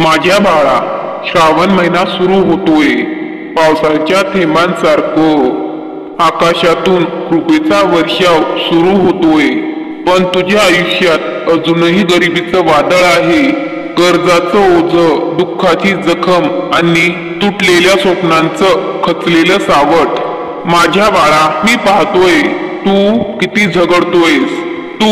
माझ्या बाळा, श्रावण महिना सुरू होतोय. पावसाच्या थेंबांसारखं आकाशातून कृपेचा वर्षाव सुरू होतोय. पण तुझ्या आयुष्यात अजूनही गरिबीचं वादळ आहे. कर्जाचं ओझं, दुःखाची जखम आणि तुटलेल्या स्वप्नांचं खचलेलं सावट. माझ्या बाळा, मी पाहतोय तू किती झगडतोयस. तू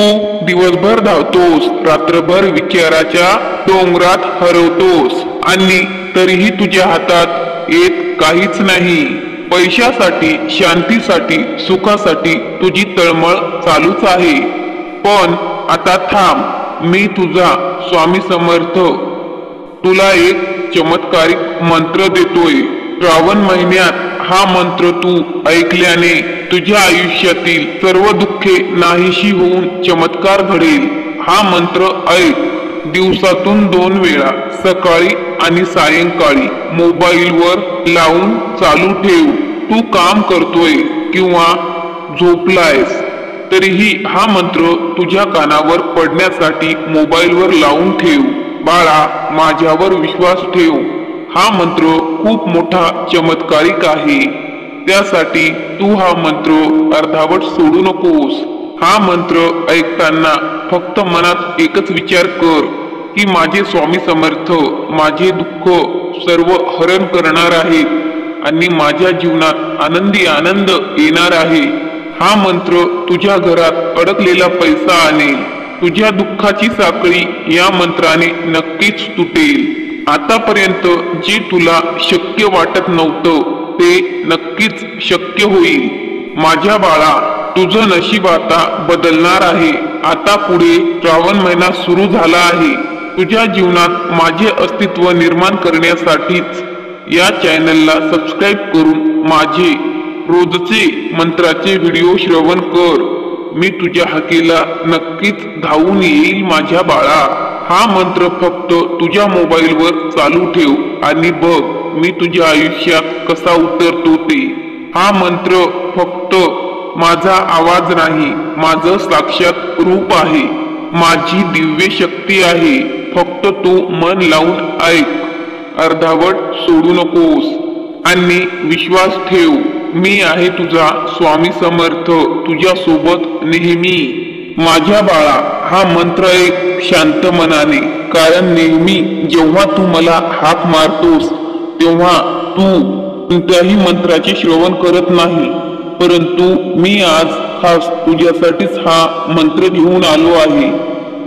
दिवसभर धावतोस, रात्रभर विचाराच्या डोंगरात हरवतोस आणि तरीही तुझ्या हातात येत काहीच नाही. पैशासाठी, शांतीसाठी, सुखासाठी तुझी तळमळ चालूच आहे. पण आता थांब, मी तुझा स्वामी समर्थ तुला एक चमत्कारिक मंत्र देतोय. श्रावण महिन्यात हा मंत्र तू ऐकल्याने तुझ्या आयुष्यातील सर्व दुःखे नाहीशी होऊन चमत्कार घडेल. हा मंत्र ऐक. दिवसातून 2 वेळा, सकाळी आणि सायंकाळी मोबाईलवर लावून चालू ठेव. तू काम करतोय किंवा झोपलायस तरीही हा मंत्र तुझ्या कानावर पडण्यासाठी मोबाईलवर लावून ठेव. बाळा, माझ्यावर विश्वास ठेव. हा मंत्र खूप मोठा चमत्कारिक आहे. त्यासाठी तू हा मंत्र अर्धावट सोडू नकोस. हा मंत्र ऐकताना फक्त मनात एकच विचार कर की माझे स्वामी समर्थ माझे दुःख सर्व हरण करणार आहेत आणि माझ्या जीवनात आनंदी आनंद येणार आहे. हा मंत्र तुझ्या घरात अडकलेला पैसा आणेल. तुझ्या दुःखाची साखळी या मंत्राने नक्कीच तुटेल. आतापर्यंत जे तुला शक्य वाटत नव्हतं ते नक्कीच शक्य होईल. माझ्या बाळा, तुझं नशीब आता बदलणार आहे. आता पुढे श्रावण महिना सुरू झाला आहे. तुझ्या जीवनात माझे अस्तित्व निर्माण करण्यासाठीच या चॅनलला सबस्क्राईब करून माझे रोजचे मंत्राचे व्हिडिओ श्रवण कर. मी तुझ्या हाकेला नक्कीच धावून येईल. माझ्या बाळा, हा मंत्र फक्त तुझ्या मोबाईलवर चालू ठेव आणि बघ मी तुझ्या आयुष्यात कसा उतरतो ते. हा मंत्र फक्त माझा आवाज नाही, माझं साक्षात रूप आहे, माझी दिव्य शक्ती आहे. फक्त तू मन लावून ऐक, अर्धावट सोडू नकोस आणि विश्वास ठेव. मी आहे तुझा स्वामी समर्थ, तुझ्या सोबत नेहमी. माझ्या बाळा, हा मंत्र एक शांत मनाने, कारण नेहमी जेव्हा तू मला हाक मारतोस तेव्हा तू कोणत्याही मंत्राचे श्रवण करत नाही, परंतु मी आज खास तुझ्यासाठीच हा मंत्र घेऊन आलो आहे.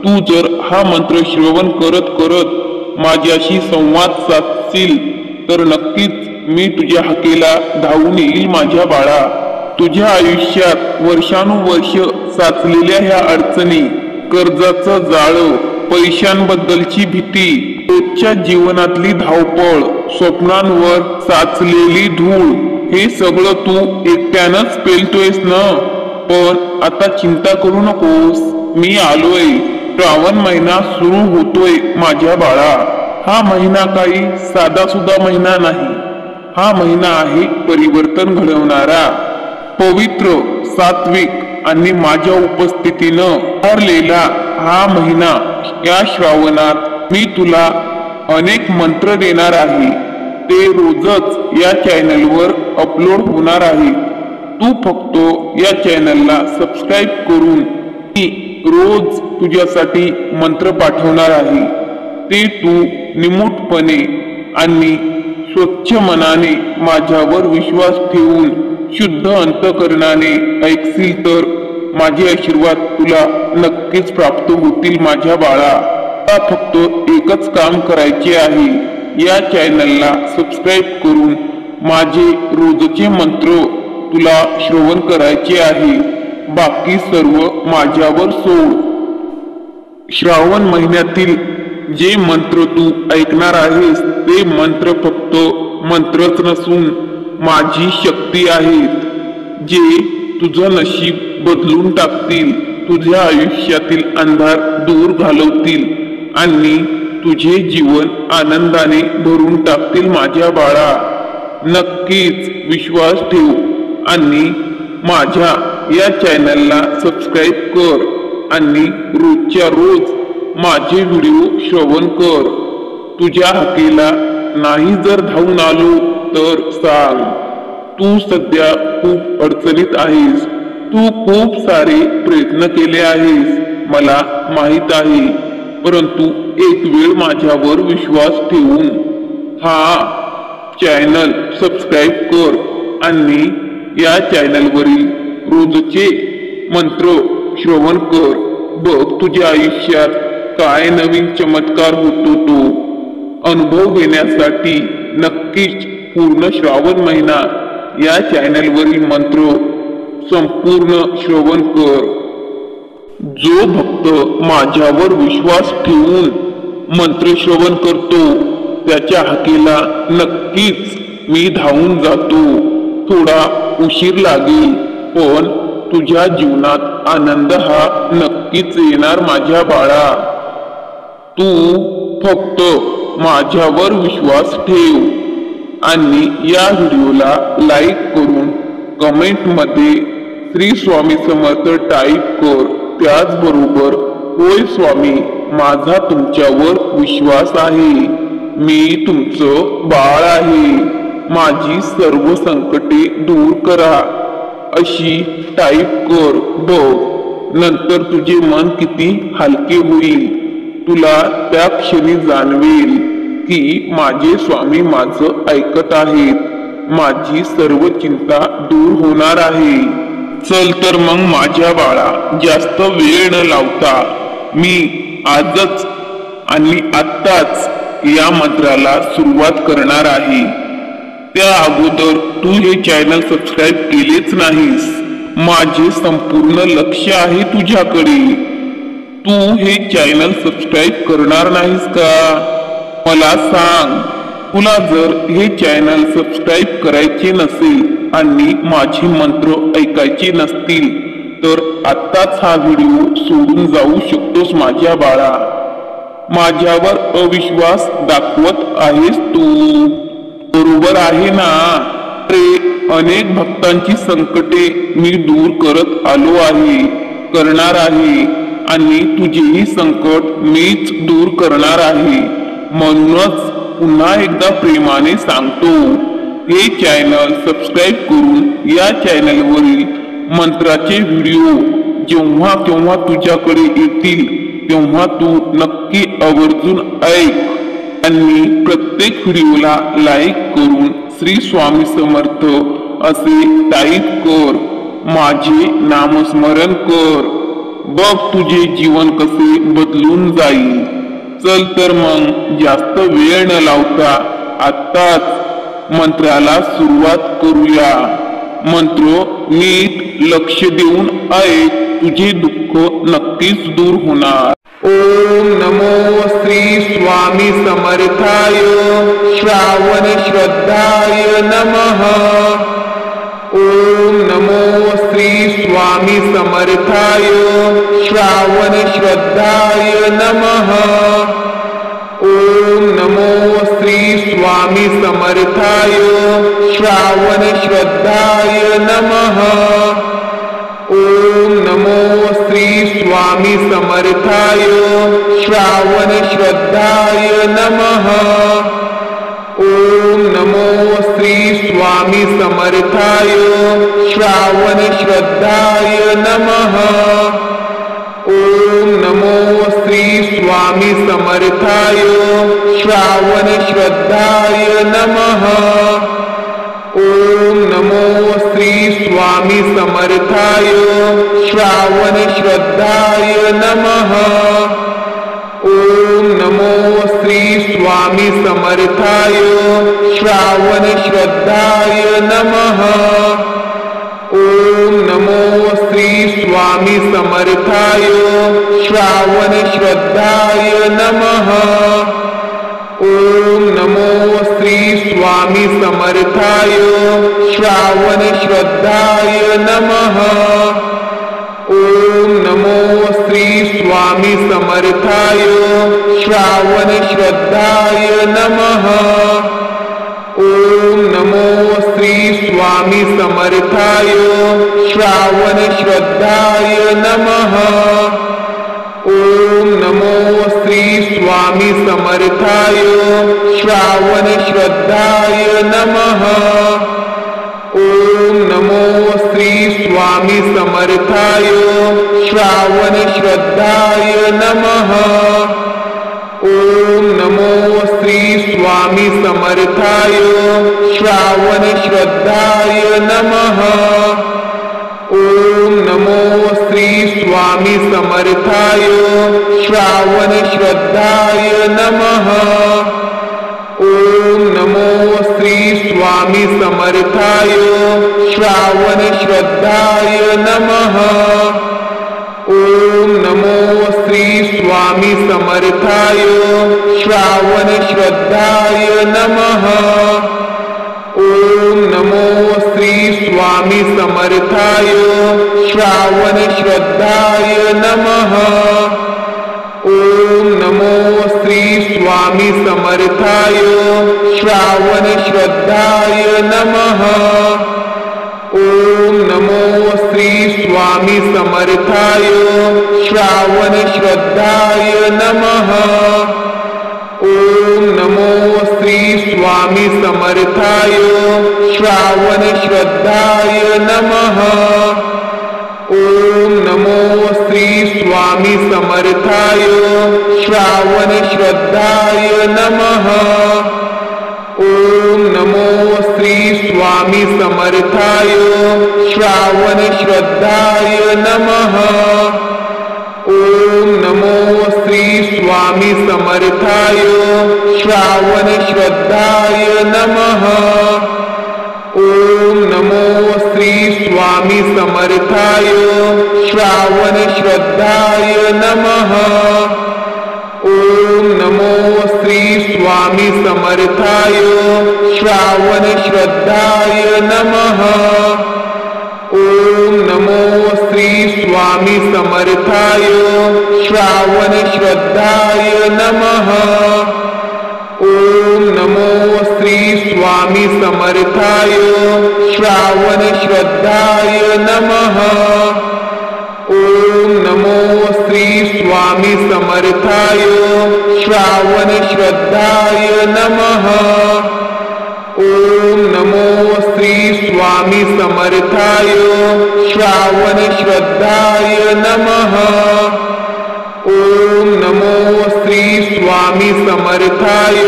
तू जर हा मंत्र श्रवण करत करत माझ्याशी संवाद साधशील तर नक्कीच मी तुझ्या हाकेला धावून येईल. माझ्या बाळा, तुझ्या आयुष्यात वर्षानुवर्ष साचलेल्या ह्या अडचणी, कर्जाचं जाळं, पैशांबद्दलची भीती, रोजच्या जीवनातली धावपळ, स्वप्नांवर साचलेली धूळ, हे सगळं तू एकट्यानंच पेलतोयस ना. पण आता चिंता करू नकोस, मी आलोय. श्रावण महिना सुरू होतोय. माझ्या बाळा, हा महिना काही साधा सुद्धा महिना नाही. हा महिना आहे परिवर्तन घडवणारा, पवित्र, सात्विक आणि माझ्या उपस्थितीनं भरलेला हा महिना. या श्रावणात मी तुला अनेक मंत्र देणार आहे. ते रोजच या चॅनलवर अपलोड होणार आहे. तू फक्त या चॅनलला सबस्क्राईब करून मी रोज तुझ्यासाठी मंत्र पाठवणार आहे. ते तू निमूटपणे आणि स्वच्छ मनाने माझ्यावर विश्वास ठेवून शुद्ध अंतःकरणाने ऐकशील तर माझे आशीर्वाद तुला नक्कीच प्राप्त होतील. माझ्या बाळा, आता फक्त एकच काम करायचे आहे. या चॅनलला सबस्क्राईब करून माझे रोजचे मंत्र तुला श्रवण करायचे आहे. बाकी सर्व माझ्यावर सोड. श्रावण महिन्यातील जे मंत्र तू ऐकणार आहेस ते मंत्र फक्त मंत्रच नसून माझी शक्ती आहेत, जे तुझं नशीब बदलून टाकतील, तुझ्या आयुष्यातील अंधार दूर घालवतील आणि तुझे जीवन आनंदाने भरून टाकतील. माझ्या बाळा, नक्कीच विश्वास ठेव आणि माझ्या या चॅनलला सबस्क्राईब कर आणि रोजच्या रोज माझे व्हिडिओ श्रवण कर. तुझ्या हाकेला नाही जर धावून आलो तर सांग. तू सध्या खूप अडचणीत आहेस. तू खूप सारे प्रयत्न केले आहेस मला माहित आहे, परंतु एक वेळ माझ्यावर विश्वास ठेवून हा चॅनल सबस्क्राईब कर आणि या चॅनलवरील रोजचे मंत्र श्रवण कर. बघ तुझ्या आयुष्यात काय नवीन चमत्कार होतो तो अनुभव घेण्यासाठी नक्कीच पूर्ण श्रावण महिना या चॅनलवरील मंत्र संपूर्ण श्रवण कर. जो भक्त माझ्यावर विश्वास ठेवून मंत्र श्रवण करतो त्याच्या हाकेला नक्कीच मी धावून जातो. थोडा उशीर लागेल पण तुझ्या जीवनात आनंद हा नक्कीच येणार माझ्या बाळा. तू फक्त माझ्यावर विश्वास ठेव आणि या व्हिडिओला लाईक करून कमेंट मध्ये श्री स्वामी समर्थ टाईप कर. त्याचबरोबर होय स्वामी माझा तुमच्यावर विश्वास आहे. मी तुमचं बाळ आहे. माझी सर्व संकटे दूर करा अशी टाईप कर. बघ नंतर तुझे मन किती हलके होईल. तुला त्या क्षणी जाणवेल की माझे स्वामी माझं ऐकत आहेत. माझी सर्व चिंता दूर होणार आहे. चल तर मग माझ्या बाळा जास्त वेळ न लावता मी आजच आणि आत्ताच या मंत्राला सुरुवात करणार आहे. त्या अगोदर तू हे चॅनल सबस्क्राईब केलेच नाहीस. माझे संपूर्ण लक्ष आहे तुझ्याकडे. तू हे चॅनल सबस्क्राईब करणार नाहीस का मला सांग. तुला जर हे चॅनल सबस्क्राईब करायचे नसेल आणि माझे मंत्र ऐकायचे नसतील तर आत्ताच हा व्हिडिओ सोडून जाऊ शकतोस माझ्या बाळा. माझ्यावर अविश्वास दाखवत आहेस तू बरोबर आहे ना. अरे अनेक भक्तांची संकटे मी दूर करत आलो आहे, करणार आहे आणि तुझेही संकट मीच दूर करणार आहे. म्हणूनच पुन्हा एकदा प्रेमाने सांगतो हे चॅनल सबस्क्राईब करून या चॅनलवरील मंत्राचे व्हिडिओ जेव्हा केव्हा तुझ्याकडे येतील तेव्हा तू नक्की आवर्जून ऐक आणि प्रत्येक व्हिडिओला लाईक करून श्री स्वामी समर्थ असे टाईप कर. माझे नामस्मरण कर. बघ तुझे जीवन कसे बदलून जाईल. चल तर मग जास्त वेळ न लावता आत्ताच मंत्राला सुरुवात करूया. मंत्र नीट लक्ष देऊन ऐक. तुझे दुःख नक्कीच दूर होणार. ओम नमो श्री स्वामी समर्थाय श्रावण श्रद्धाय नमः. ओम नमो श्री स्वामी समर्थाय श्रावण श्रद्धाय नमः. ओम नमो श्री स्वामी समर्थाय श्रावण श्रद्धाय नमः. ओम नमो श्री स्वामी समर्थाय श्रावण श्रद्धाय नमः. ओम नमो श्री स्वामी समर्थाय श्रावण श्रद्धाय नमः. ओम नमो श्री स्वामी समर्थाय श्रावण श्रद्धाय नमः. ओम नमो श्री स्वामी समर्थाय श्रावण श्रद्धाय नमः. ओम नमो श्री स्वामी समर्थाय श्रावण श्रद्धाय नमः. ओम नमो श्री स्वामी समर्थाय श्रावण श्रद्धाय नमः. ओम नमो श्री स्वामी समर्थाय श्रावण श्रद्धाय नमः. ओम नमो श्री स्वामी समर्थाय श्रावण श्रद्धाय नमः. ओम नमो श्री स्वामी समर्थाय श्रावण श्रद्धाय नमः. ओम नमो श्री स्वामी समर्थाय श्रावण श्रद्धाय नमः। ओम नमो श्री स्वामी समर्थाय श्रावण श्रद्धाय नमः। ओम नमो श्री स्वामी समर्थाय श्रावण श्रद्धाय नमः। ओम नमो श्री स्वामी समर्थाय श्रावण श्रद्धाय नमः। ओम नमो श्री स्वामी समर्थाय श्रावण श्रद्धाय नमः। ओम नमो श्री स्वामी समर्थाय श्रावण श्रद्धाय नमः। ओम नमो श्री स्वामी समर्थाय श्रावण श्रद्धाय नमः। ओम नमो श्री स्वामी समर्थाय श्रावण श्रद्धाय नमः। ओम नमो श्री स्वामी समर्थाय श्रावण श्रद्धाय नमः। ओम नमो श्री स्वामी समर्थाय श्रावण श्रद्धाय नमः। ओम नमो श्री स्वामी समर्थाय श्रावण श्रद्धाय नमः। ओम नमो श्री स्वामी समर्थाय श्रावण श्रद्धाय नमः। ओम नमो श्री स्वामी समर्थाय श्रावण श्रद्धाय नमः। ओम नमो श्री स्वामी समर्थाय श्रावण श्रद्धाय नमः। ओम नमो श्री स्वामी समर्थाय श्रावण श्रद्धाय नमः। ओम नमो श्री स्वामी समर्थाय श्रावण श्रद्धाय नमः। ओम नमो श्री स्वामी समर्थाय श्रावण श्रद्धाय नमः। ओम नमो श्री स्वामी समर्थाय श्रावण श्रद्धाय नमः। ओम नमो श्री स्वामी समर्थाय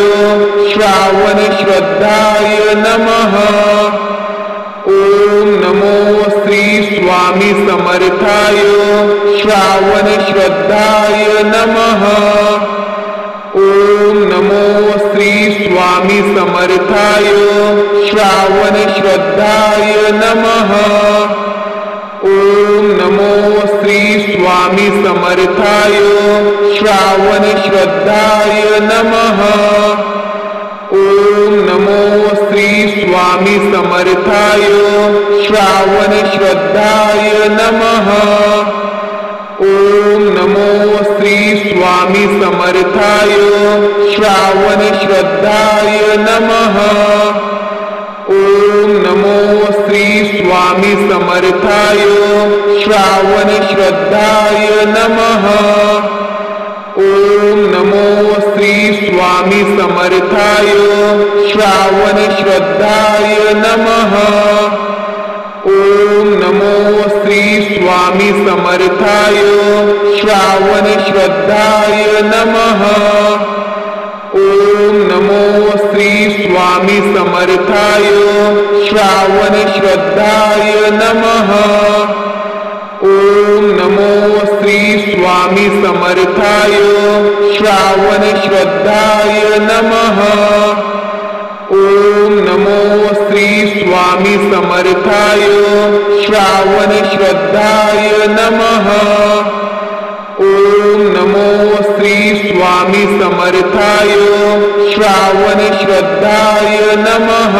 श्रावण श्रद्धाय नमः। ओम नमो श्री स्वामी समर्थाय श्रावण श्रद्धाय नमः। ओम नमो श्री स्वामी समर्थाय श्रावण श्रद्धाय नमः। ओम नमो श्री स्वामी समर्थाय श्रावण श्रद्धाय नमः। ओम नमो श्री स्वामी समर्थाय श्रावण श्रद्धाय नमः। ओम नमो श्री स्वामी समर्थाय श्रावण श्रद्धाय नमः। ओम नमो श्री स्वामी समर्थाय श्रावण श्रद्धाय नमः। ओम नमो श्री स्वामी समर्थाय श्रावण श्रद्धाय नमः। ओम नमो श्री स्वामी समर्थाय श्रावण श्रद्धाय नमः। ओम नमो श्री स्वामी समर्थाय श्रावण श्रद्धाय नमः। ओम नमो श्री स्वामी समर्थाय श्रावण श्रद्धाय नमः। ओम नमो श्री स्वामी समर्थाय श्रावण श्रद्धाय नमः। ओम नमो श्री स्वामी समर्थाय श्रावण श्रद्धाय नमः। ओम नमो श्री स्वामी समर्थाय श्रावण श्रद्धाय नमः।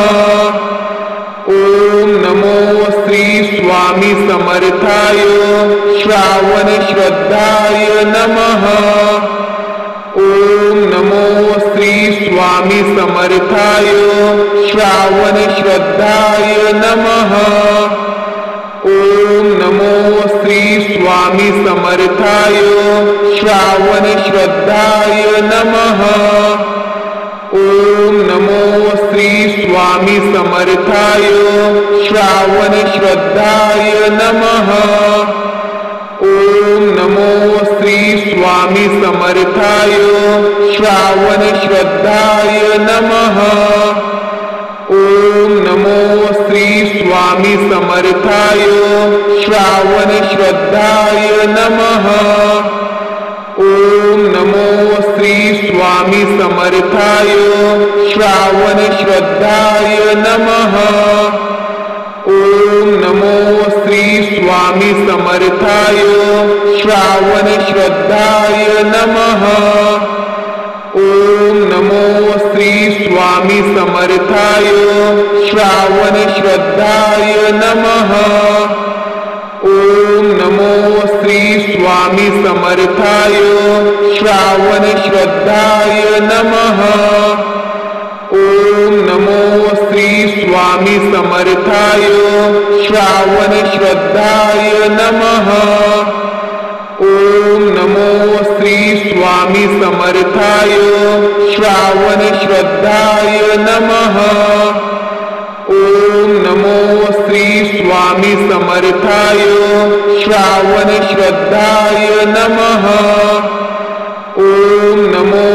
ओम नमो श्री स्वामी समर्थाय श्रावण श्रद्धाय नमः। ओम नमो श्री स्वामी समर्थाय श्रावण श्रद्धाय नमः। ओम नमो श्री श्री स्वामी समर्थाय श्रावण श्रद्धाय नमः। ओम नमो श्री स्वामी समर्थाय श्रावण श्रद्धाय नमः। ओम नमो श्री स्वामी समर्थाय श्रावण श्रद्धाय नमः। ओम नमो श्री स्वामी समर्थाय श्रावण श्रद्धाय नमः। ओम नमो श्री स्वामी समर्थाय श्रावण श्रद्धाय नमः। ओम नमो श्री स्वामी समर्थाय श्रावण श्रद्धाय नमः। ओम नमो श्री स्वामी समर्थाय श्रावण श्रद्धाय नमः। ओम नमो श्री स्वामी समर्थाय श्रावण श्रद्धाय नमः। ओम नमो श्री स्वामी समर्थाय श्रावण श्रद्धाय नमः। ओम नमो श्री स्वामी समर्थाय श्रावण श्रद्धाय नमः। ओम नमो श्री स्वामी समर्थाय श्रावण श्रद्धाय नमः। ओम नमो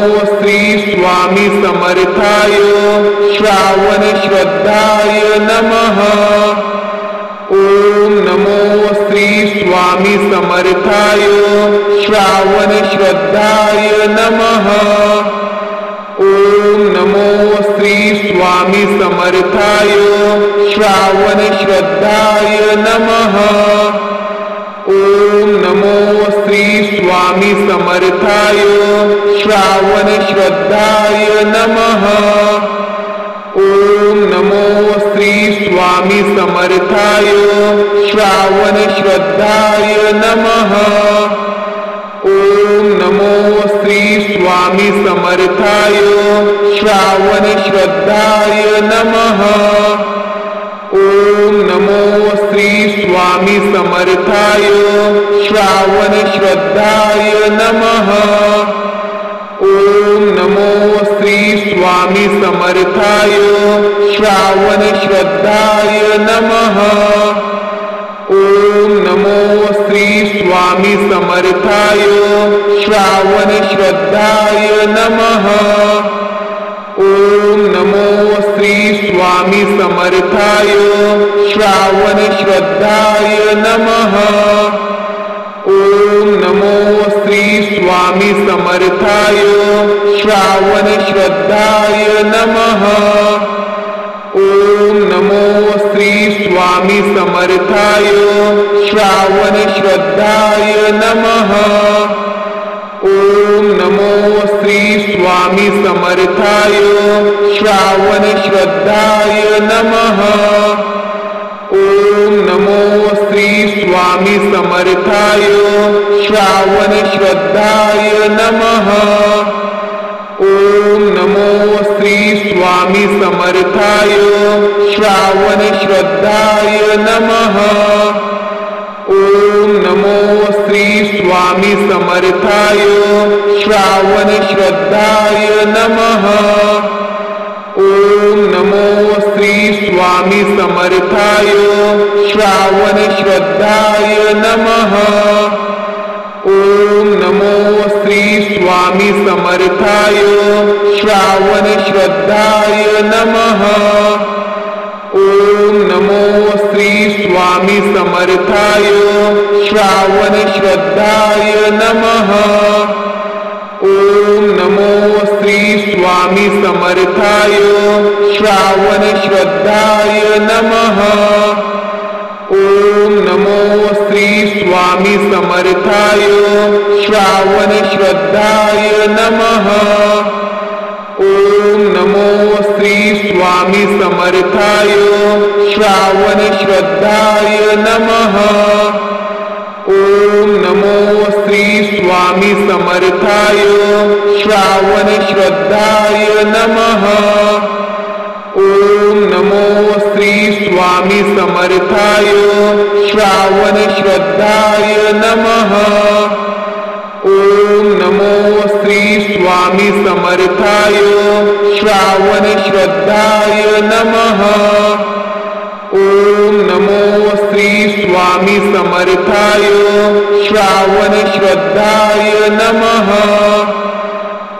श्री स्वामी समर्थाय श्रावण श्रद्धाय नमः। ओम नमो श्री स्वामी समर्थाय श्रावण श्रद्धाय नमः। ओम नमो श्री स्वामी समर्थाय श्रावण श्रद्धाय नमः। ओम नमो श्री स्वामी समर्थाय श्रावण श्रद्धाय नमः। ओम नमो श्री स्वामी समर्थाय श्रावण श्रद्धाय नमः। ओम नमो श्री स्वामी समर्थाय श्रावण श्रद्धाय नमः। ओम नमो श्री स्वामी समर्थाय श्रावण श्रद्धाय नमः। ओम नमो श्री स्वामी समर्थाय श्रावण श्रद्धाय नमः। ओम नमो श्री स्वामी समर्थाय श्रावण श्रद्धाय नमः। ओम नमो श्री स्वामी समर्थाय श्रावण श्रद्धाय नमः। ओम नमो श्री स्वामी समर्थाय श्रावण श्रद्धाय नमः। ओम नमो श्री स्वामी समर्थाय श्रावण श्रद्धाय नमः। ओम नमो श्री स्वामी समर्थाय श्रावण श्रद्धाय नमः। ओम नमो श्री स्वामी समर्थाय श्रावण श्रद्धाय नमः। ओम नमो श्री स्वामी समर्थाय श्रावण श्रद्धाय नमः। ओम नमो श्री स्वामी समर्थाय श्रावण श्रद्धाय नमः। ओम नमो श्री स्वामी समर्थाय श्रावण श्रद्धाय नमः। ओम नमो श्री स्वामी समर्थाय श्रावण श्रद्धाय नमः। ओम नमो श्री स्वामी समर्थाय श्रावण श्रद्धाय नमः। ओम नमो श्री स्वामी समर्थाय श्रावण श्रद्धाय नमः। ओम नमो श्री स्वामी समर्थाय श्रावण श्रद्धाय नमः। ओम नमो श्री स्वामी समर्थाय श्रावण श्रद्धाय नमः। ओम नमो श्री स्वामी समर्थाय श्रावण श्रद्धाय नमः। ओम नमो श्री स्वामी समर्थाय श्रावण श्रद्धाय नमः। ओम नमो श्री स्वामी समर्थाय श्रावण श्रद्धाय नमः। ओम नमो श्री स्वामी समर्थाय श्रावण श्रद्धाय नमः।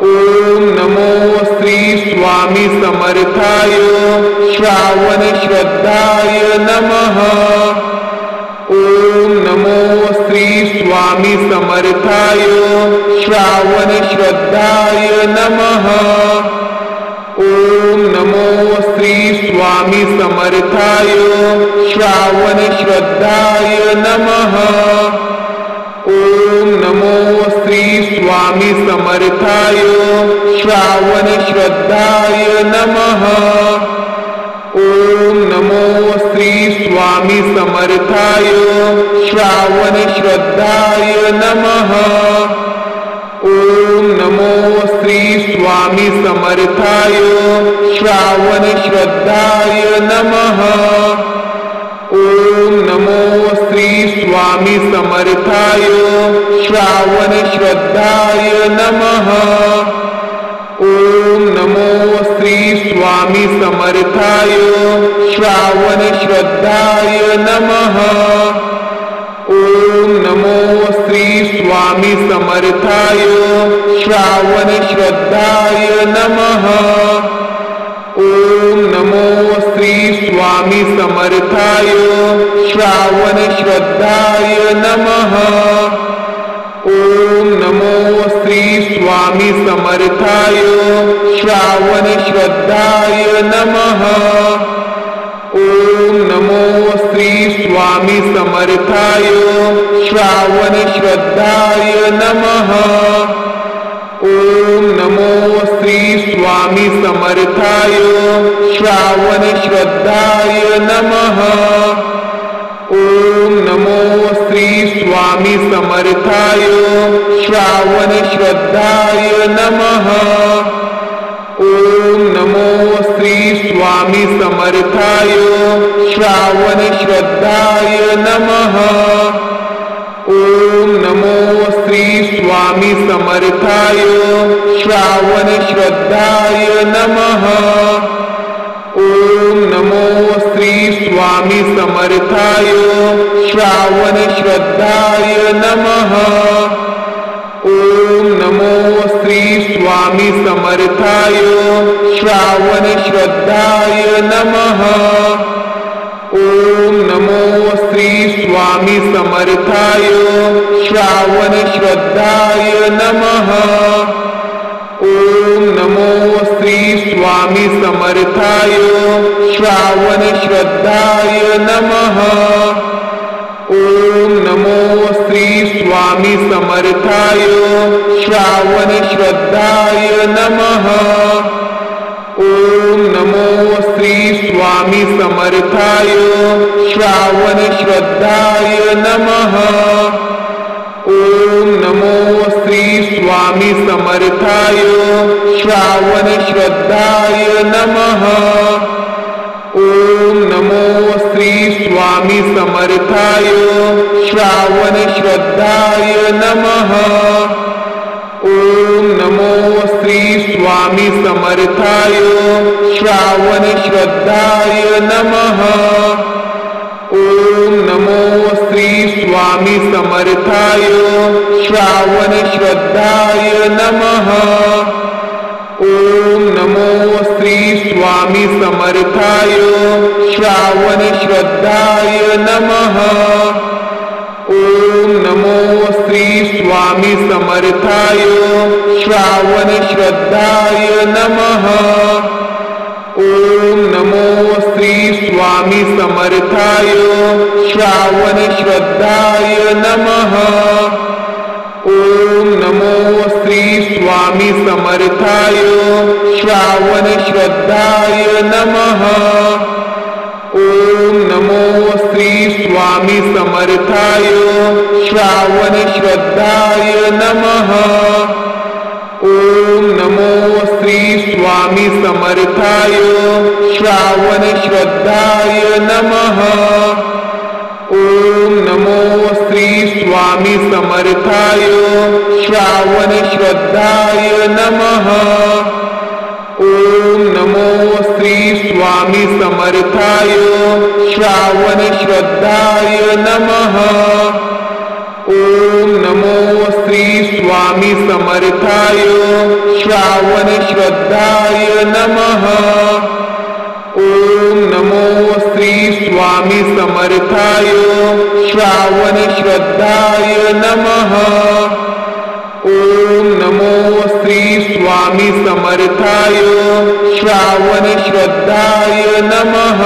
ओम नमो श्री स्वामी समर्थाय श्रावण श्रद्धाय नमः। ओम नमो श्री स्वामी समर्थाय श्रावण श्रद्धाय नमः। ओम नमो श्री स्वामी समर्थाय श्रावण श्रद्धाय नमः। ओम नमो श्री स्वामी समर्थाय श्रावण श्रद्धाय नमः। ओम नमो श्री स्वामी समर्थाय श्रावण श्रद्धाय नमः। ओम नमो श्री स्वामी समर्थाय श्रावण श्रद्धाय नमः। ओम नमो श्री स्वामी समर्थाय श्रावण श्रद्धाय नमः। ओम नमो श्री स्वामी समर्थाय श्रावण श्रद्धाय नमः। ओम नमो श्री स्वामी समर्थाय श्रावण श्रद्धाय नमः। ओम नमो श्री स्वामी समर्थाय श्रावण श्रद्धाय नमः। ओम नमो श्री स्वामी समर्थाय श्रावण श्रद्धाय नमः। ओम नमो श्री स्वामी समर्थाय श्रावण श्रद्धाय नमः। ओम नमो श्री स्वामी समर्थाय श्रावण श्रद्धाय नमः। ओम नमो श्री स्वामी समर्थाय श्रावण श्रद्धाय नमः। ओम नमो श्री स्वामी समर्थाय श्रावण श्रद्धाय नमः। ओम नमो श्री स्वामी समर्थाय श्रावण श्रद्धाय नमः। ओम नमो श्री स्वामी समर्थाय श्रावण श्रद्धाय नमः। ओम नमो श्री स्वामी समर्थाय श्रावण श्रद्धाय नमः। ओम नमो श्री स्वामी समर्थाय श्रावण श्रद्धाय नमः। ओम नमो श्री स्वामी समर्थाय श्रावण श्रद्धाय नमः। ओम नमो श्री स्वामी समर्थाय श्रावण श्रद्धाय नमः। ओम नमो श्री स्वामी समर्थाय श्रावण श्रद्धाय नमः। ओम नमो श्री स्वामी समर्थाय श्रावण श्रद्धाय नमः। ओम नमो श्री स्वामी समर्थाय श्रावण श्रद्धाय नमः। ओम नमो श्री स्वामी समर्थाय श्रावण श्रद्धाय नमः। ओम नमो श्री स्वामी समर्थाय श्रावण श्रद्धाय नमः। ओम नमो श्री स्वामी समर्थाय श्रावण श्रद्धाय नमः। ओम नमो श्री स्वामी समर्थाय श्रावण श्रद्धाय नमः। ओम नमो श्री स्वामी समर्थाय श्रावण श्रद्धाय नमः। ओम नमो श्री स्वामी समर्थाय श्रावण श्रद्धाय नमः। ओम नमो श्री स्वामी समर्थाय श्रावण श्रद्धाय नमः। ओम नमो श्री श्री स्वामी समर्थाय श्रावण श्रद्धाय नमः। ओम नमो श्री स्वामी समर्थाय श्रावण श्रद्धाय नमः। ओम नमो श्री स्वामी समर्थाय श्रावण श्रद्धाय नमः। ओम नमो श्री स्वामी समर्थाय श्रावण श्रद्धाय नमः। ओम नमो श्री स्वामी समर्थाय श्रावण श्रद्धाय नमः। ओम नमो श्री स्वामी समर्थाय श्रावण श्रद्धाय नमः।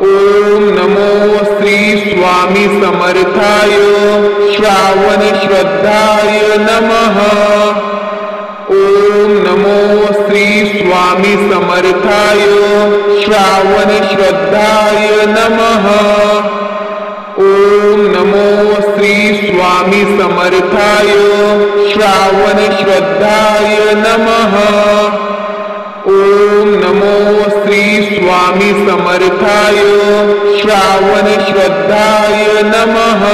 ओम नमो श्री स्वामी समर्थाय श्रावण श्रद्धाय नमः। ओम नमो श्री स्वामी समर्थाय श्रावण श्रद्धाय नमः। ओम नमो श्री स्वामी समर्थाय श्रावण श्रद्धाय नमः। ओम नमो श्री स्वामी समर्थाय श्रावण श्रद्धाय नमः।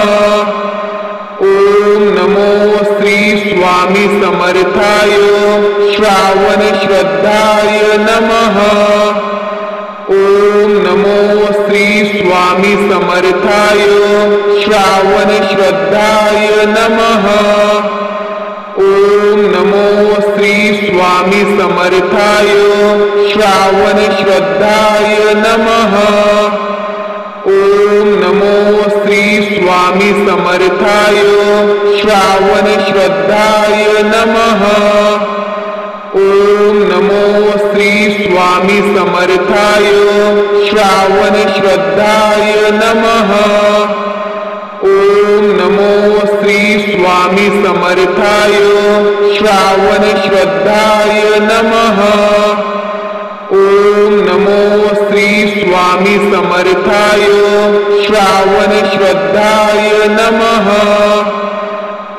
ओम नमो श्री स्वामी समर्थाय श्रावण श्रद्धाय नमः। ओम नमो श्री स्वामी समर्थाय श्रावण श्रद्धाय नमः। ओम नमो श्री स्वामी समर्थाय श्रावण श्रद्धाय नमः। ओम नमो श्री स्वामी समर्थाय श्रावण श्रद्धाय नमः। ओम नमो श्री स्वामी समर्थाय श्रावण श्रद्धाय नमः। ओम नमो श्री स्वामी समर्थाय श्रावण श्रद्धाय नमः।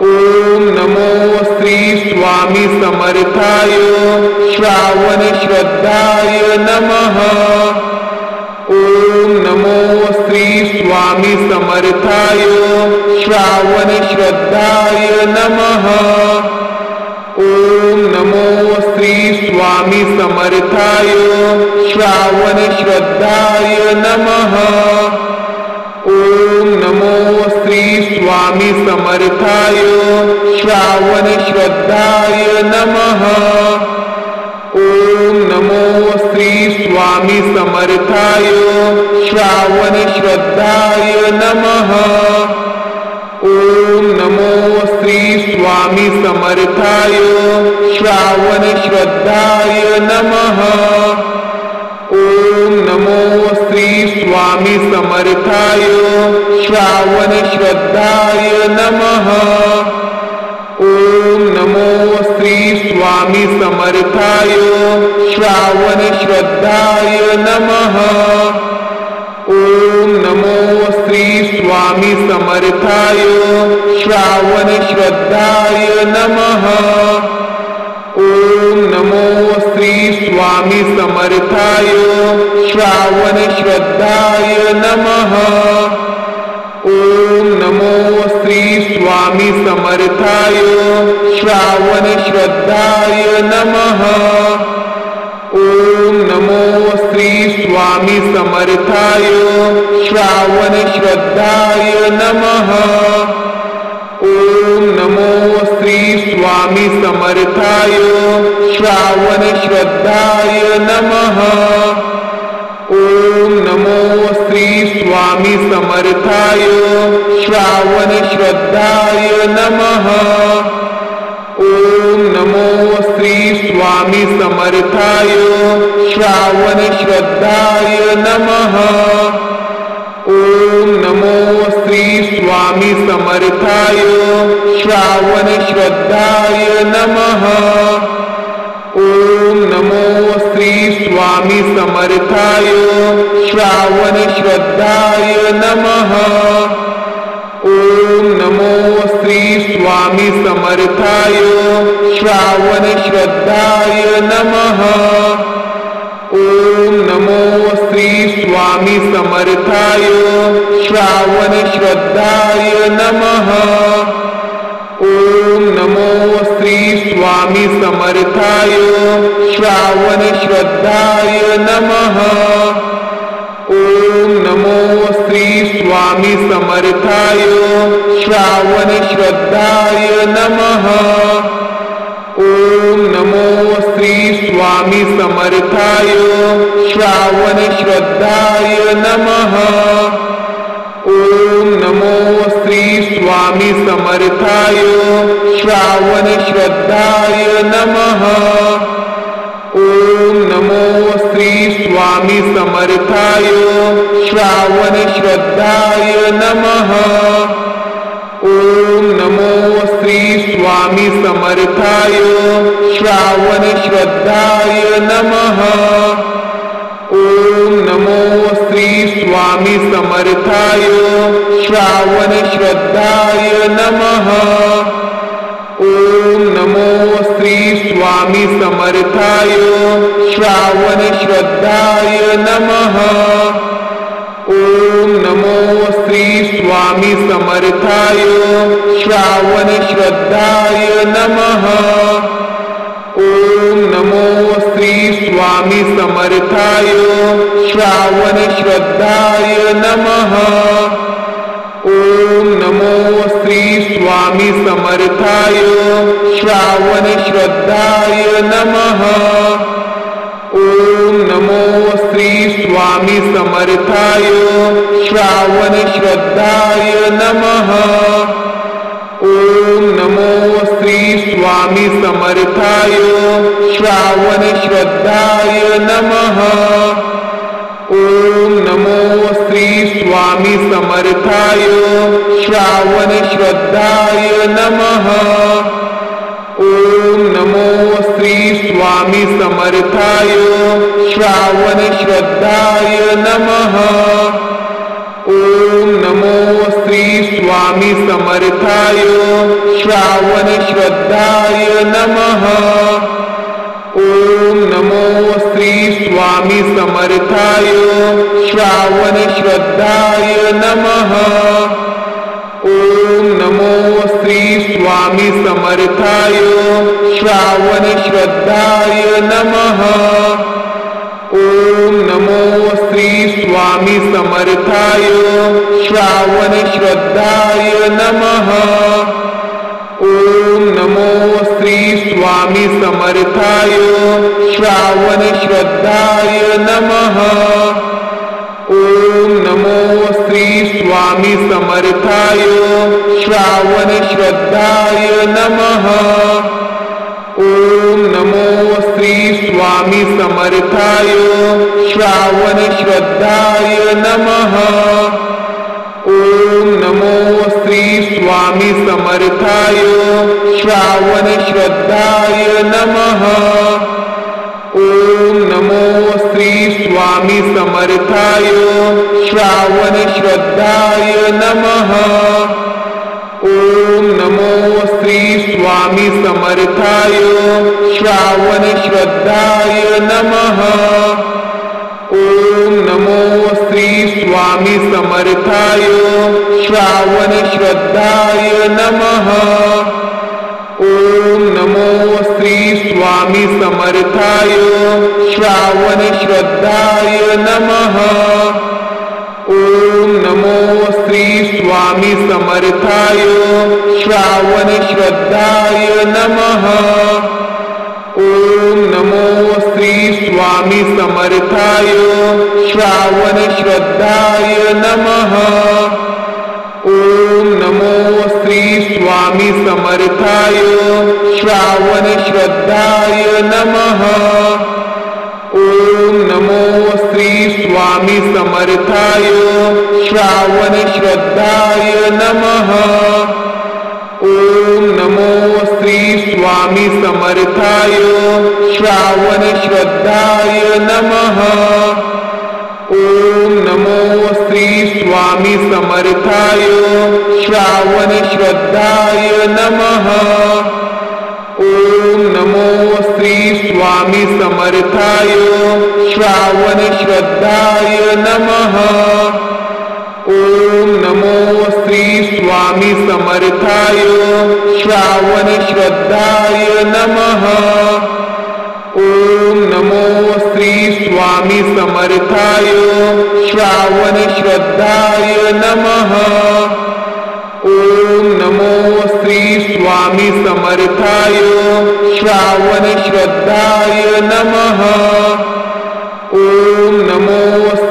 ओम नमो श्री स्वामी समर्थाय श्रावण श्रद्धाय नमः। ओम नमो श्री स्वामी समर्थाय श्रावण श्रद्धाय नमः। ओम नमो श्री स्वामी समर्थाय श्रावण श्रद्धाय नमः। ओम नमो श्री स्वामी समर्थाय श्रावण श्रद्धाय नमः। ओम नमो श्री स्वामी समर्थाय श्रावण श्रद्धाय नमः। ओम नमो श्री स्वामी समर्थाय श्रावण श्रद्धाय नमः। ओम नमो श्री स्वामी समर्थाय श्रावण श्रद्धाय नमः। ओम नमो श्री स्वामी समर्थाय श्रावण श्रद्धाय नमः। ओम नमो श्री स्वामी समर्थाय श्रावण श्रद्धाय नमः। ओम नमो श्री स्वामी समर्थाय श्रावण श्रद्धाय नमः। ओम नमो श्री स्वामी समर्थाय श्रावण श्रद्धाय नमः। ओम नमो श्री स्वामी समर्थाय श्रावण श्रद्धाय नमः। ओम नमो श्री स्वामी समर्थाय श्रावण श्रद्धाय नमः। ओम नमो श्री स्वामी समर्थाय श्रावण श्रद्धाय नमः। ओम नमो श्री स्वामी समर्थाय श्रावण श्रद्धाय नमः। ओम नमो श्री स्वामी समर्थाय श्रावण श्रद्धाय नमः। ओम नमो श्री स्वामी समर्थाय श्रावण श्रद्धाय नमः। ओम नमो श्री स्वामी समर्थाय श्रावण श्रद्धाय नमः। ओम नमो श्री स्वामी समर्थाय श्रावण श्रद्धाय नमः। ओम नमो श्री स्वामी समर्थाय श्रावण श्रद्धाय नमः। ओम नमो श्री स्वामी समर्थाय श्रावण श्रद्धाय नमः। ओम नमो श्री स्वामी समर्थाय श्रावण श्रद्धाय नमः। ओम नमो श्री स्वामी समर्थाय श्रावण श्रद्धाय नमः। ओम नमो श्री स्वामी समर्थाय श्रावण श्रद्धाय नमः। ओम नमो श्री स्वामी समर्थाय श्रावण श्रद्धाय नमः। ओम नमो श्री स्वामी समर्थाय श्रावण श्रद्धाय नमः। ओम नमो श्री स्वामी समर्थाय श्रावण श्रद्धाय नमः। ओम नमो श्री स्वामी समर्थाय श्रावण श्रद्धाय नमः। ओम नमो श्री स्वामी समर्थाय श्रावण श्रद्धाय नमः। ओम नमो श्री स्वामी समर्थाय श्रावण श्रद्धाय नमः। ओम नमो श्री स्वामी समर्थाय श्रावण श्रद्धाय नमः। ओम नमो श्री स्वामी समर्थाय श्रावण श्रद्धाय नमः। ओम नमो श्री स्वामी समर्थाय श्रावण श्रद्धाय नमः। ओम नमो श्री स्वामी समर्थाय श्रावण श्रद्धाय नमः। ओम नमो श्री स्वामी समर्थाय श्रावण श्रद्धाय नमः। ओम नमो श्री स्वामी समर्थाय श्रावण श्रद्धाय नमः। ओम नमो श्री स्वामी समर्थाय श्रावण श्रद्धाय नमः। ओम नमो श्री स्वामी समर्थाय श्रावण श्रद्धाय नमः। ओम नमो श्री स्वामी समर्थाय श्रावण श्रद्धाय नमः। ओम नमो श्री स्वामी समर्थाय श्रावण श्रद्धाय नमः। ओम नमो श्री स्वामी समर्थाय श्रावण श्रद्धाय नमः। ओम नमो श्री स्वामी समर्थाय श्रावण श्रद्धाय नमः। ओम नमो श्री स्वामी समर्थाय श्रावण श्रद्धाय नमः। ओम नमो श्री स्वामी समर्थाय श्रावण श्रद्धाय नमः। ओम नमो श्री स्वामी समर्थाय श्रावण श्रद्धाय नमः। ओम नमो श्री स्वामी समर्थाय श्रावण श्रद्धाय नमः। ओम नमो श्री स्वामी समर्थाय श्रावण श्रद्धाय नमः। ओम नमो श्री स्वामी समर्थाय श्रावण श्रद्धाय नमः। ओम नमो श्री स्वामी समर्थाय श्रावण श्रद्धाय नमः। ओम नमो श्री स्वामी समर्थाय श्रावण श्रद्धाय नमः। ओम नमो श्री स्वामी समर्थाय श्रावण श्रद्धाय नमः। ओम नमो श्री स्वामी समर्थाय श्रावण श्रद्धाय नमः। ओम नमो श्री स्वामी समर्थाय श्रावण श्रद्धाय नमः। ओम नमो श्री स्वामी समर्थाय श्रावण श्रद्धाय नमः। ओम नमो श्री स्वामी समर्थाय श्रावण श्रद्धाय नमः। ओम नमो श्री स्वामी समर्थाय श्रावण श्रद्धाय नमः। ओम नमो श्री स्वामी समर्थाय श्रावण श्रद्धाय नमः। ओम नमो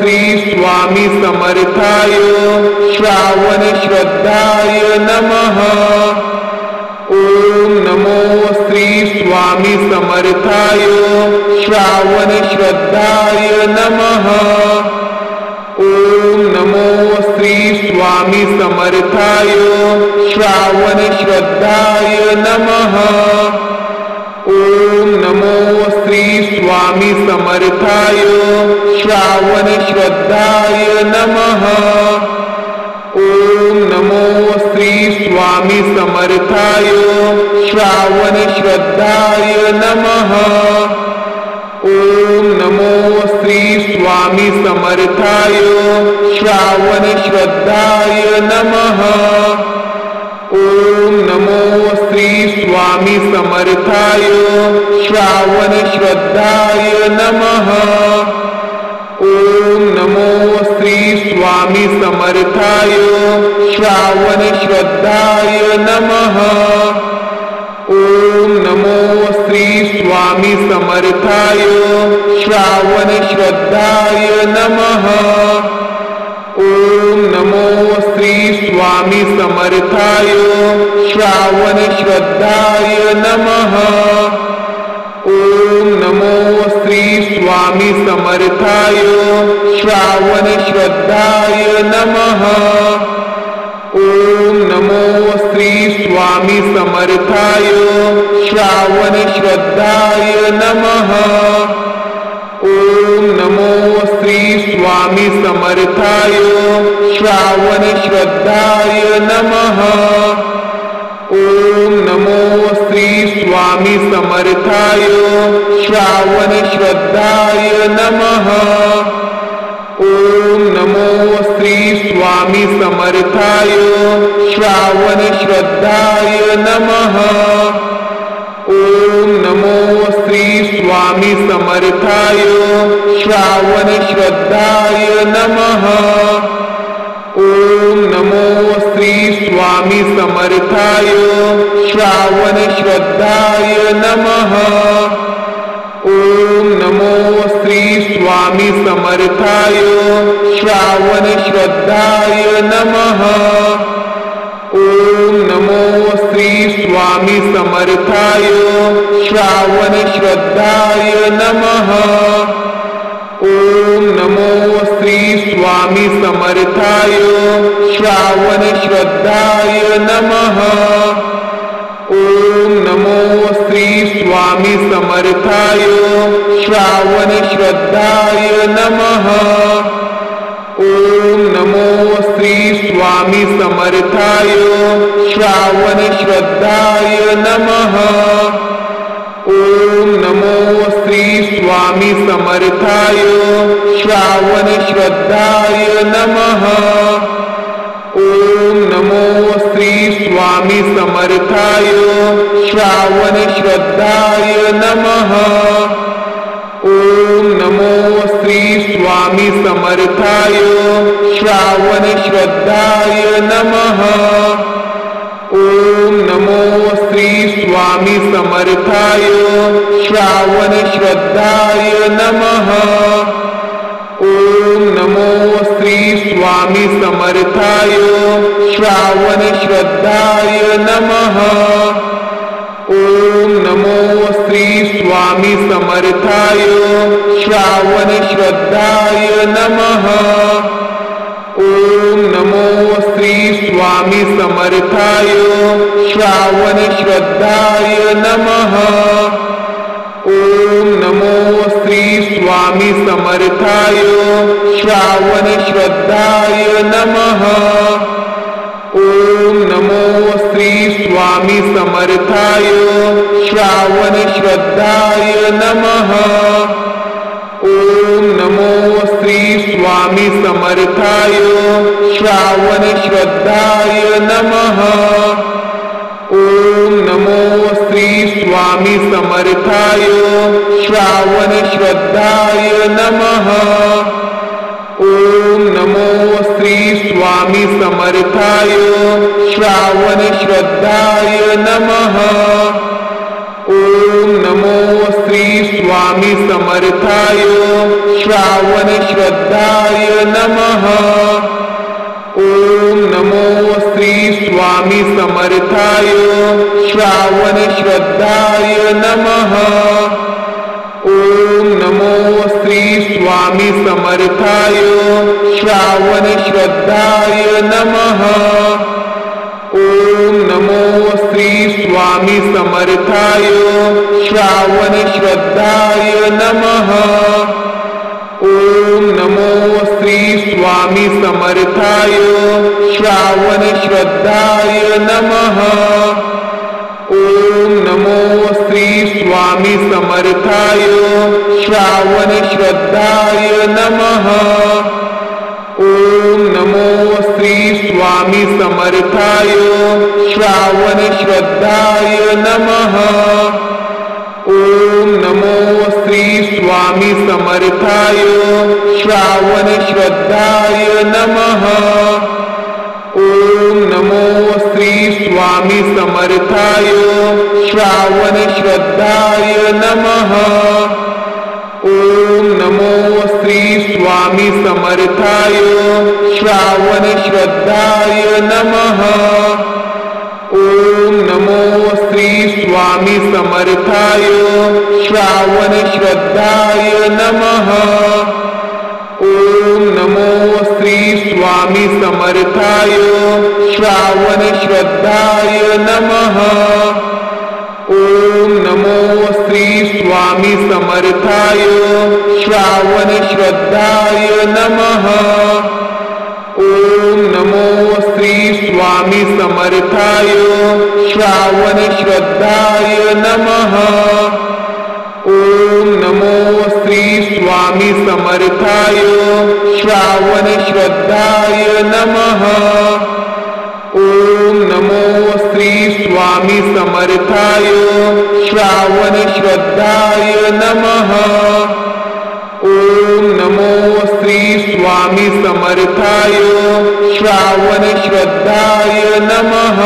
श्री स्वामी समर्थाय श्रावण श्रद्धाय नमः। ओम नमो श्री स्वामी समर्थाय श्रावण श्रद्धाय नमः। ओम नमो श्री स्वामी समर्थाय श्रावण श्रद्धाय नमः। ओम नमो श्री स्वामी समर्थाय श्रावण श्रद्धाय नमः। ओम नमो श्री स्वामी समर्थाय श्रावण श्रद्धाय नमः। ओम नमो श्री स्वामी समर्थाय श्रावण श्रद्धाय नमः। ओम नमो श्री स्वामी समर्थाय श्रावण श्रद्धाय नमः। ओम नमो श्री स्वामी समर्थाय श्रावण श्रद्धाय नमः। ओम नमो श्री स्वामी समर्थाय श्रावण श्रद्धाय नमः। ओम नमो श्री स्वामी समर्थाय श्रावण श्रद्धाय नमः। ओम नमो श्री स्वामी समर्थाय श्रावण श्रद्धाय नमः। ओम नमो श्री स्वामी समर्थाय श्रावण श्रद्धाय नमः। ओम नमो श्री स्वामी समर्थाय श्रावण श्रद्धाय नमः। ओम नमो श्री स्वामी समर्थाय श्रावण श्रद्धाय नमः। ओम नमो श्री स्वामी समर्थाय श्रावण श्रद्धाय नमः। ओम नमो श्री स्वामी समर्थाय श्रावण श्रद्धाय नमः। ओम नमो श्री स्वामी समर्थाय श्रावण श्रद्धाय नमः। ओम नमो श्री स्वामी समर्थाय श्रावण श्रद्धाय नमः। ओम नमो श्री स्वामी समर्थाय श्रावण श्रद्धाय नमः। ओम नमो श्री स्वामी समर्थाय श्रावण श्रद्धाय नमः। ओम नमो श्री स्वामी समर्थाय श्रावण श्रद्धाय नमः। ओम नमो श्री स्वामी समर्थाय श्रावण श्रद्धाय नमः। ओम नमो श्री स्वामी समर्थाय श्रावण श्रद्धाय नमः। ओम नमो श्री स्वामी समर्थाय श्रावण श्रद्धाय नमः। ओम नमो श्री स्वामी समर्थाय श्रावण श्रद्धाय नमः। ओम नमो श्री स्वामी समर्थाय श्रावण श्रद्धाय नमः। ओम नमो श्री स्वामी समर्थाय श्रावण श्रद्धाय नमः। ओम नमो श्री स्वामी समर्थाय श्रावण श्रद्धाय नमः। ओम नमो श्री स्वामी समर्थाय श्रावण श्रद्धाय नमः। ओम नमो श्री स्वामी समर्थाय श्रावण श्रद्धाय नमः। ओम नमो श्री स्वामी समर्थाय श्रावण श्रद्धाय नमः। ओम नमो श्री स्वामी समर्थाय श्रावण श्रद्धाय नमः। ओम नमो श्री स्वामी समर्थाय श्रावण श्रद्धाय नमः। ओम नमो श्री स्वामी समर्थाय श्रावण श्रद्धाय नमः। ओम नमो श्री स्वामी समर्थाय श्रावण श्रद्धाय नमः। ओम नमो श्री स्वामी समर्थाय श्रावण श्रद्धाय नमः। ओम नमो श्री स्वामी समर्थाय श्रावण श्रद्धाय नमः। ओम नमो श्री स्वामी समर्थाय श्रावण श्रद्धाय नमः। ओम नमो श्री स्वामी समर्थाय श्रावण श्रद्धाय नमः। ओम नमो श्री स्वामी समर्थाय श्रावण श्रद्धाय नमः। ओम नमो श्री स्वामी समर्थाय श्रावण श्रद्धाय नमः। ओम नमो श्री स्वामी समर्थाय श्रावण श्रद्धाय नमः। ओम नमो श्री स्वामी समर्थाय श्रावण श्रद्धाय नमः। ओम नमो श्री स्वामी समर्थाय श्रावण श्रद्धाय नमः। ओम नमो श्री स्वामी समर्थाय श्रावण श्रद्धाय नमः। ओम नमो श्री स्वामी समर्थाय श्रावण श्रद्धाय नमः। ओम नमो श्री स्वामी समर्थाय श्रावण श्रद्धाय नमः। ओम नमो श्री स्वामी समर्थाय श्रावण श्रद्धाय नमः। ओम नमो श्री स्वामी समर्थाय श्रावण श्रद्धाय नमः। ओम नमो श्री स्वामी समर्थाय श्रावण श्रद्धाय नमः। ओम नमो श्री स्वामी समर्थाय श्रावण श्रद्धाय नमः।